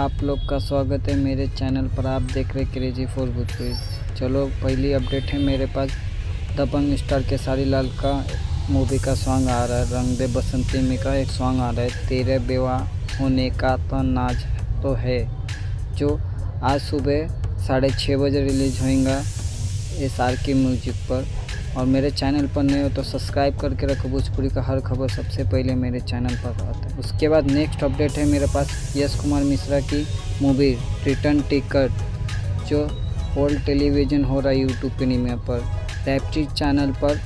आप लोग का स्वागत है मेरे चैनल पर। आप देख रहे क्रेजी फॉर भोजपुरी। चलो पहली अपडेट है मेरे पास। दबंग स्टार खेसारी लाल का मूवी का सॉन्ग आ रहा है। रंग दे बसंती में का एक सॉन्ग आ रहा है, तेरे बेवा होने का तो नाज तो है, जो आज सुबह 6:30 बजे रिलीज होएगा SR के म्यूजिक पर। और मेरे चैनल पर नए हो तो सब्सक्राइब करके रखो। भोजपुरी का हर खबर सबसे पहले मेरे चैनल पर आता है। उसके बाद नेक्स्ट अपडेट है मेरे पास यश कुमार मिश्रा की मूवी रिटर्न टिकट, जो वर्ल्ड टेलीविज़न हो रहा है यूट्यूब प्रीमियर पर, रैपचिट चैनल पर।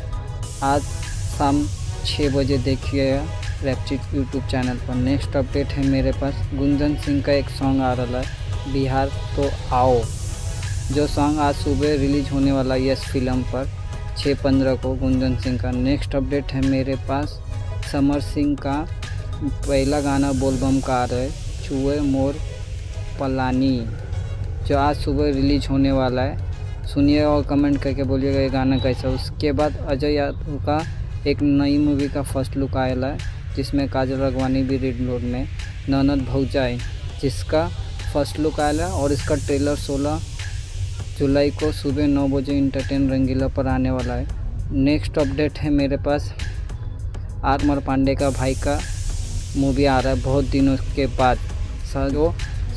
आज शाम 6 बजे देखिएगा रैपचिट यूट्यूब चैनल पर। नेक्स्ट अपडेट है मेरे पास गुंजन सिंह का एक सॉन्ग आ रहा है, बिहार तो आओ, जो सॉन्ग आज सुबह रिलीज होने वाला है यस फिल्म पर 6:15 को गुंजन सिंह का। नेक्स्ट अपडेट है मेरे पास समर सिंह का पहला गाना बोलबम का आ रहा है, छुए मोर पलानी, जो आज सुबह रिलीज होने वाला है। सुनिए और कमेंट करके बोलिएगा ये गाना कैसा। उसके बाद अजय यादव का एक नई मूवी का फर्स्ट लुक आया है, जिसमें काजल राघवानी भी रीड लोड में, ननद भौजाई, जिसका फर्स्ट लुक आया है। और इसका ट्रेलर 16 जुलाई को सुबह 9 बजे इंटरटेन रंगीला पर आने वाला है। नेक्स्ट अपडेट है मेरे पास आर पांडे का भाई का मूवी आ रहा है बहुत दिनों के बाद, जो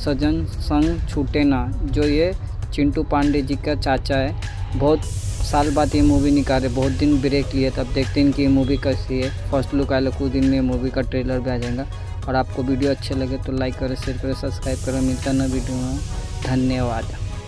सजन संग छूटे ना, जो ये चिंटू पांडे जी का चाचा है। बहुत साल बाद ये मूवी निकाले, बहुत दिन ब्रेक लिए, तब देखते हैं कि ये मूवी कैसी है। फर्स्ट लुक आए कुछ दिन में मूवी का ट्रेलर भी आ जाएगा। और आपको वीडियो अच्छे लगे तो लाइक करें, शेयर करें, सब्सक्राइब करें। मिलता है नई वीडियो में। धन्यवाद।